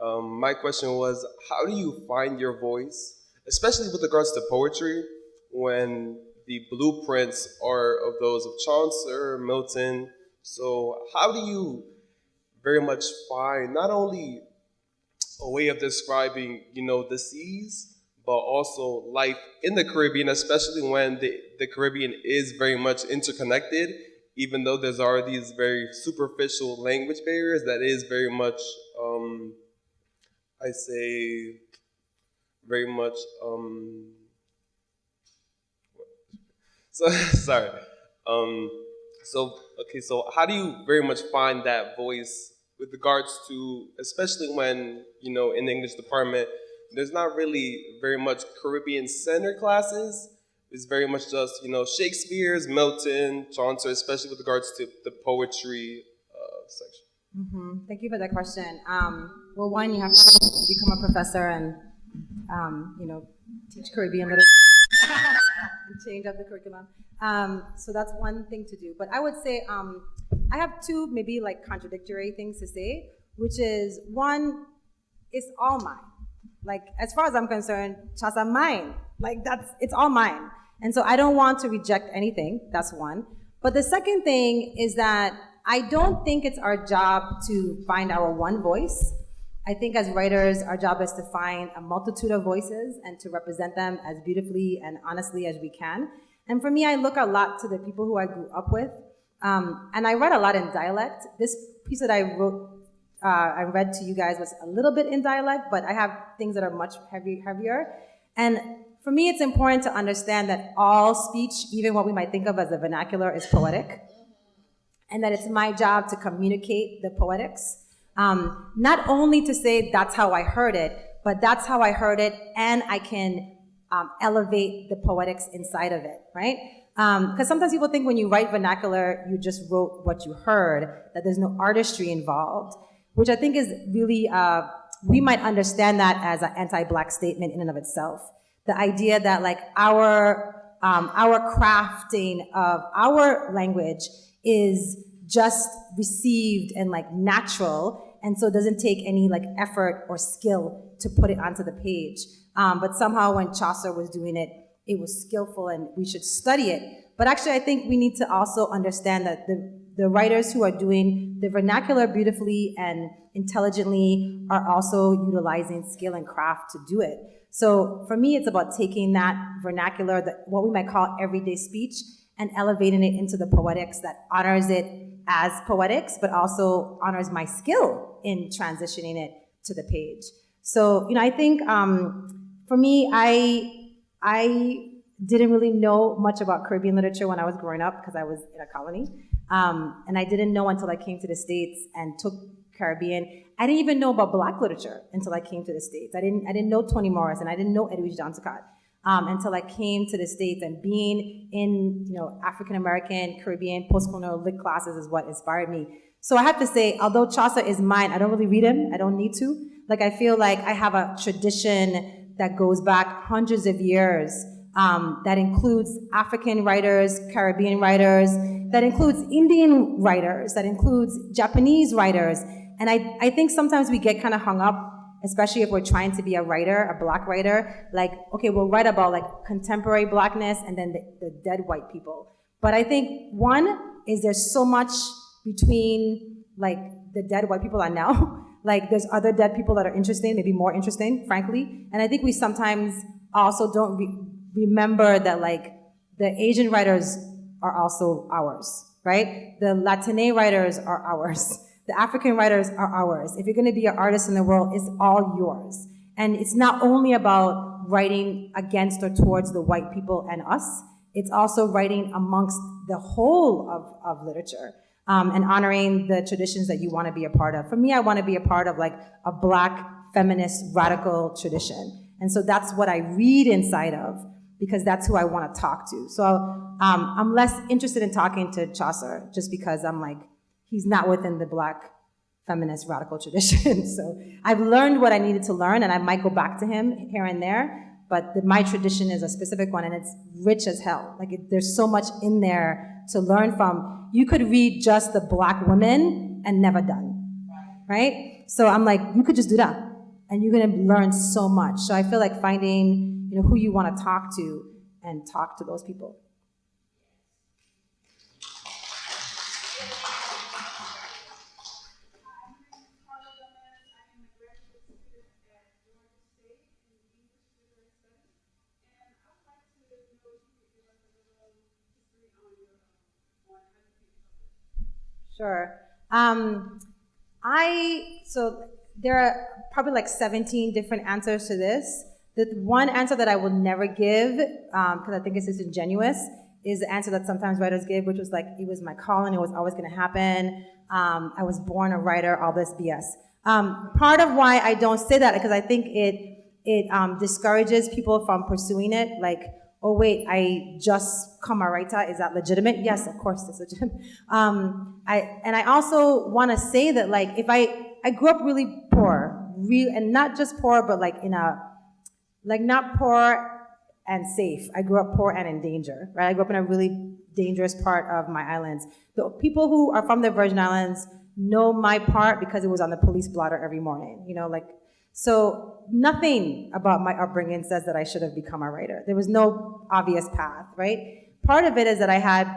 My question was, how do you find your voice, especially with regards to poetry, when the blueprints are of those of Chaucer, Milton? So how do you very much find not only a way of describing, the seas, but also life in the Caribbean, especially when the Caribbean is very much interconnected, even though there's are these very superficial language barriers that is very much, I say, very much, so, sorry. So how do you very much find that voice with regards to, especially when, in the English department, there's not really very much Caribbean center classes. It's very much just, Shakespeare's, Milton, Chaucer, especially with regards to the poetry section. Mm-hmm. Thank you for that question. Well, one, you have to become a professor and, teach Caribbean literature and change up the curriculum. So that's one thing to do. But I would say I have two maybe like contradictory things to say, which is one, it's all mine. Like, as far as I'm concerned, Chaucer mine. Like, it's all mine. And so I don't want to reject anything. That's one. But the second thing is that I don't think it's our job to find our one voice. I think as writers, our job is to find a multitude of voices and to represent them as beautifully and honestly as we can. And for me, I look a lot to the people who I grew up with. And I read a lot in dialect. This piece that I read to you guys was a little bit in dialect, but I have things that are much heavier. And for me, it's important to understand that all speech, even what we might think of as a vernacular, is poetic. And that it's my job to communicate the poetics. Not only to say that's how I heard it, but that's how I heard it, and I can elevate the poetics inside of it, right? Because sometimes people think when you write vernacular, you just wrote what you heard, that there's no artistry involved, which I think is really, we might understand that as an anti-Black statement in and of itself. The idea that like our crafting of our language is just received and like natural, and so it doesn't take any like effort or skill to put it onto the page. But somehow when Chaucer was doing it, it was skillful and we should study it. But actually I think we need to also understand that the writers who are doing the vernacular beautifully and intelligently are also utilizing skill and craft to do it. So for me, it's about taking that vernacular, what we might call everyday speech, and elevating it into the poetics that honors it as poetics, but also honors my skill in transitioning it to the page. So, I think for me, I didn't really know much about Caribbean literature when I was growing up because I was in a colony. And I didn't know until I came to the States and took Caribbean. I didn't even know about Black literature until I came to the States. I didn't know Toni Morris, and I didn't know Edwidge John-Sicott until I came to the States. And being in African American, Caribbean, post-colonial lit classes is what inspired me. So I have to say, although Chaucer is mine, I don't really read him. I don't need to. Like, I feel like I have a tradition that goes back hundreds of years that includes African writers, Caribbean writers, that includes Indian writers, that includes Japanese writers. And I think sometimes we get kind of hung up, especially if we're trying to be a writer, a Black writer, like, okay, we'll write about like contemporary Blackness and then the dead white people. But I think one is there's so much between like the dead white people are now. Like there's other dead people that are interesting, maybe more interesting, frankly. And I think we sometimes also don't remember that like the Asian writers are also ours, right? The Latine writers are ours. The African writers are ours. If you're gonna be an artist in the world, it's all yours. And it's not only about writing against or towards the white people and us, it's also writing amongst the whole of literature. And honoring the traditions that you want to be a part of. For me, I want to be a part of like a Black feminist radical tradition. And so that's what I read inside of, because that's who I want to talk to. So I'm less interested in talking to Chaucer just because I'm like, he's not within the Black feminist radical tradition. So I've learned what I needed to learn, and I might go back to him here and there, but my tradition is a specific one, and it's rich as hell. Like, there's so much in there to learn from. You could read just the Black women and never done, right? So I'm like, you could just do that, and you're gonna learn so much. So I feel like finding, who you want to talk to, and talk to those people. Sure. So there are probably like 17 different answers to this. The one answer that I will never give, because I think it's disingenuous, is the answer that sometimes writers give, which was like, it was my calling, it was always going to happen, I was born a writer, all this BS. Part of why I don't say that is because I think it discourages people from pursuing it, like, oh wait, I just become a writer, is that legitimate? Yes, of course it's legitimate. I also want to say that, like, if I grew up really poor, and not just poor, but like not poor and safe. I grew up poor and in danger, right? I grew up in a really dangerous part of my islands. The people who are from the Virgin Islands know my part because it was on the police blotter every morning, so nothing about my upbringing says that I should have become a writer. There was no obvious path, right? Part of it is that I had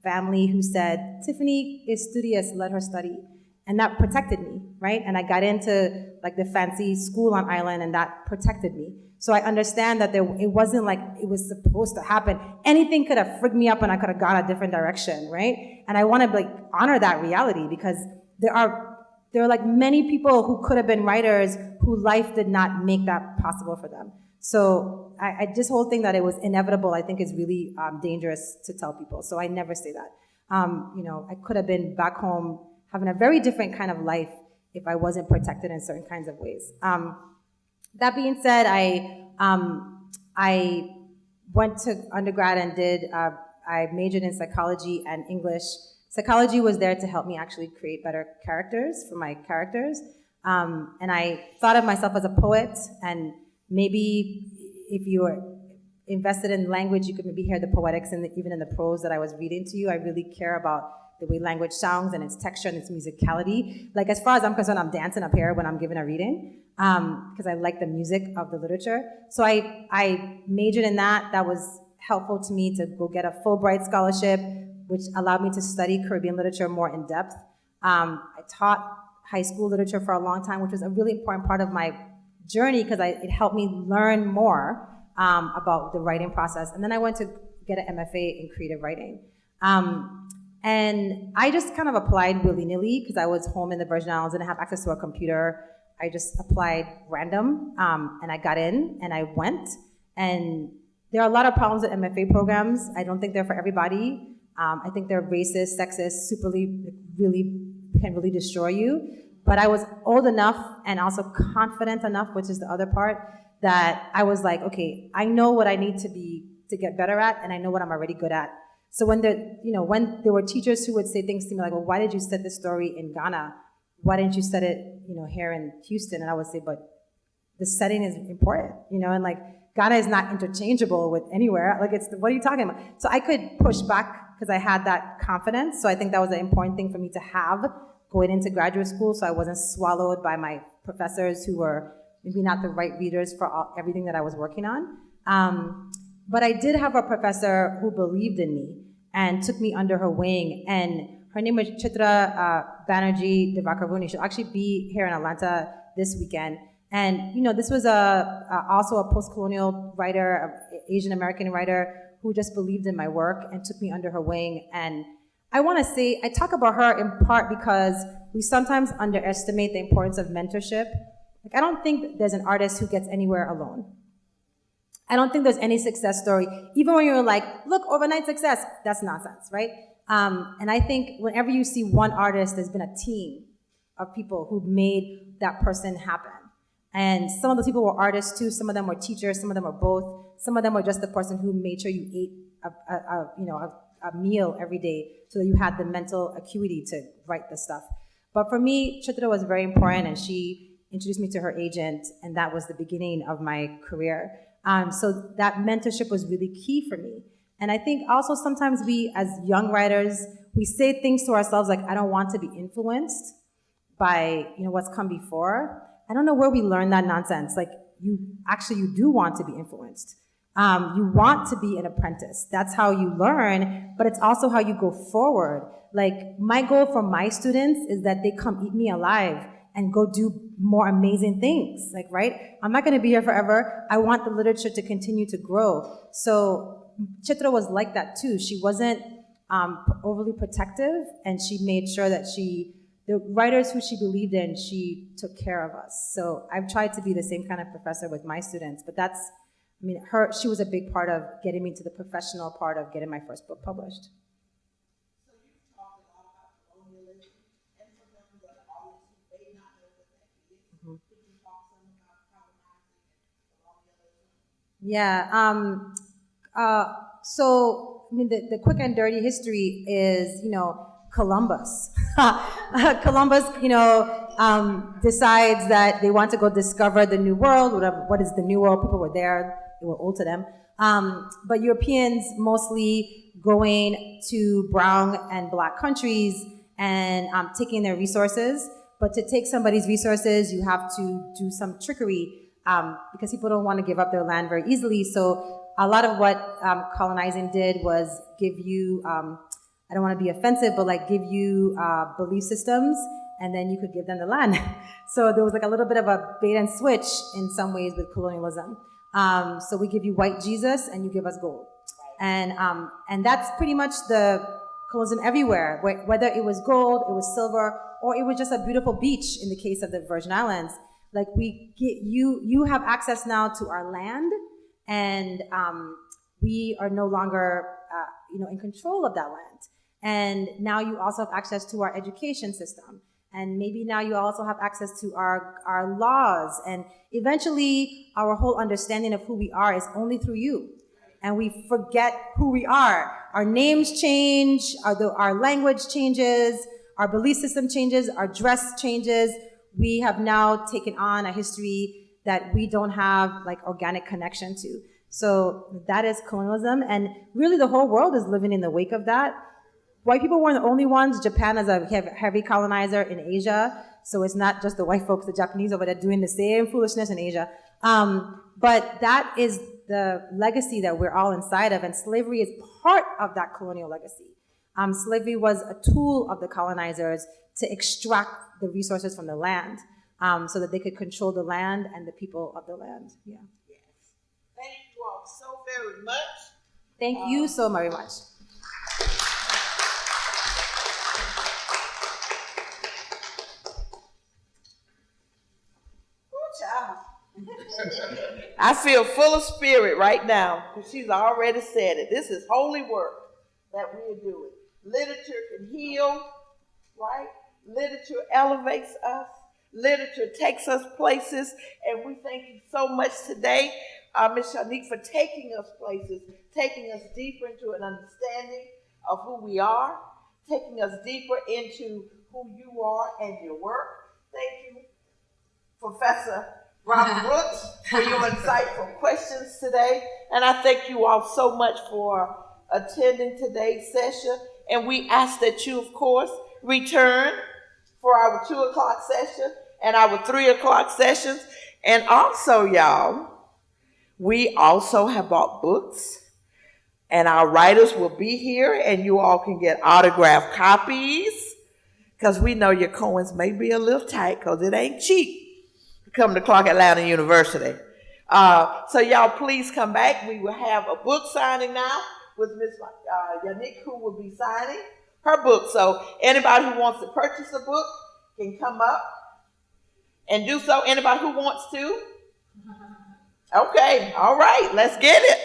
family who said, Tiffany is studious, let her study. And that protected me, right? And I got into like the fancy school on island, and that protected me. So I understand that it wasn't like it was supposed to happen. Anything could have frigged me up and I could have gone a different direction, right? And I want to like honor that reality, because there are like many people who could have been writers who life did not make that possible for them. So I this whole thing that it was inevitable, I think is really dangerous to tell people. So I never say that. I could have been back home having a very different kind of life if I wasn't protected in certain kinds of ways. That being said, I went to undergrad and I majored in psychology and English. Psychology was there to help me actually create better characters for my characters. And I thought of myself as a poet, and maybe if you were invested in language, you could maybe hear the poetics even in the prose that I was reading to you. I really care about the way language sounds and its texture and its musicality. Like, as far as I'm concerned, I'm dancing up here when I'm giving a reading, because I like the music of the literature. So I majored in that. That was helpful to me to go get a Fulbright scholarship, which allowed me to study Caribbean literature more in depth. I taught high school literature for a long time, which was a really important part of my journey, because it helped me learn more about the writing process. And then I went to get an MFA in creative writing. And I just kind of applied willy-nilly because I was home in the Virgin Islands, didn't have access to a computer. I just applied random, and I got in, and I went. And there are a lot of problems with MFA programs. I don't think they're for everybody. I think they're racist, sexist, can really destroy you. But I was old enough and also confident enough, which is the other part, that I was like, okay, I know what I need to get better at, and I know what I'm already good at. So when there were teachers who would say things to me like, well, why did you set this story in Ghana? Why didn't you set it, here in Houston? And I would say, but the setting is important, and like Ghana is not interchangeable with anywhere. Like, what are you talking about? So I could push back because I had that confidence. So I think that was an important thing for me to have going into graduate school, so I wasn't swallowed by my professors who were maybe not the right readers for everything that I was working on. But I did have a professor who believed in me and took me under her wing, and her name was Chitra Banerjee Divakaruni. She'll actually be here in Atlanta this weekend. And this was also a post-colonial writer, Asian American writer, who just believed in my work and took me under her wing. And I want to say, I talk about her in part because we sometimes underestimate the importance of mentorship. Like, I don't think there's an artist who gets anywhere alone. I don't think there's any success story, even when you're like, look, overnight success, that's nonsense, right? And I think whenever you see one artist, there's been a team of people who've made that person happen. And some of those people were artists too, some of them were teachers, some of them were both, some of them were just the person who made sure you ate a meal every day so that you had the mental acuity to write the stuff. But for me, Chitra was very important, and she introduced me to her agent, and that was the beginning of my career. So that mentorship was really key for me. And I think also sometimes we, as young writers, we say things to ourselves like, I don't want to be influenced by, what's come before. I don't know where we learn that nonsense. Like, you do want to be influenced. You want to be an apprentice. That's how you learn, but it's also how you go forward. Like, my goal for my students is that they come eat me alive and go do more amazing things. Like, right? I'm not going to be here forever. I want the literature to continue to grow. So Chitra was like that too. She wasn't overly protective, and she made sure that the writers who she believed in, she took care of us. So I've tried to be the same kind of professor with my students, but she was a big part of getting me to the professional part of getting my first book published. So you've talked a lot about colonialism, and for them that audience who may not know what that is, could you talk some about colonizing and colonialism? Yeah. The quick and dirty history is, Columbus. Columbus, decides that they want to go discover the New World. What is the New World? People were there. They were old to them. But Europeans mostly going to brown and black countries and taking their resources. But to take somebody's resources, you have to do some trickery because people don't want to give up their land very easily. So a lot of what colonizing did was give you, I don't want to be offensive, but like give you belief systems, and then you could give them the land. So there was like a little bit of a bait and switch in some ways with colonialism. So we give you white Jesus and you give us gold. And that's pretty much the colonialism everywhere, whether it was gold, it was silver, or it was just a beautiful beach in the case of the Virgin Islands. Like you have access now to our land, and we are no longer in control of that land. And now you also have access to our education system. And maybe now you also have access to our laws. And eventually, our whole understanding of who we are is only through you. And we forget who we are. Our names change, our language changes, our belief system changes, our dress changes. We have now taken on a history that we don't have like organic connection to. So that is colonialism. And really the whole world is living in the wake of that. White people weren't the only ones. Japan is a heavy colonizer in Asia. So it's not just the white folks, the Japanese over there doing the same foolishness in Asia. But that is the legacy that we're all inside of. And slavery is part of that colonial legacy. Slavery was a tool of the colonizers to extract the resources from the land so that they could control the land and the people of the land. Yeah. Yes. Thank you all so very much. Thank you so very much. I feel full of spirit right now because she's already said it. This is holy work that we're doing. Literature can heal, right? Literature elevates us. Literature takes us places, and we thank you so much today, Ms. Shanique, for taking us places, taking us deeper into an understanding of who we are, taking us deeper into who you are and your work. Thank you, Professor Robert Brooks, for your insightful questions today. And I thank you all so much for attending today's session. And we ask that you, of course, return for our 2 o'clock session and our 3 o'clock sessions. And also, y'all, we also have bought books. And our writers will be here, and you all can get autographed copies. Because we know your coins may be a little tight because it ain't cheap. Come to Clark Atlanta University. So y'all please come back. We will have a book signing now with Ms. Yannick, who will be signing her book. So anybody who wants to purchase a book can come up and do so. Anybody who wants to? Okay, all right, let's get it.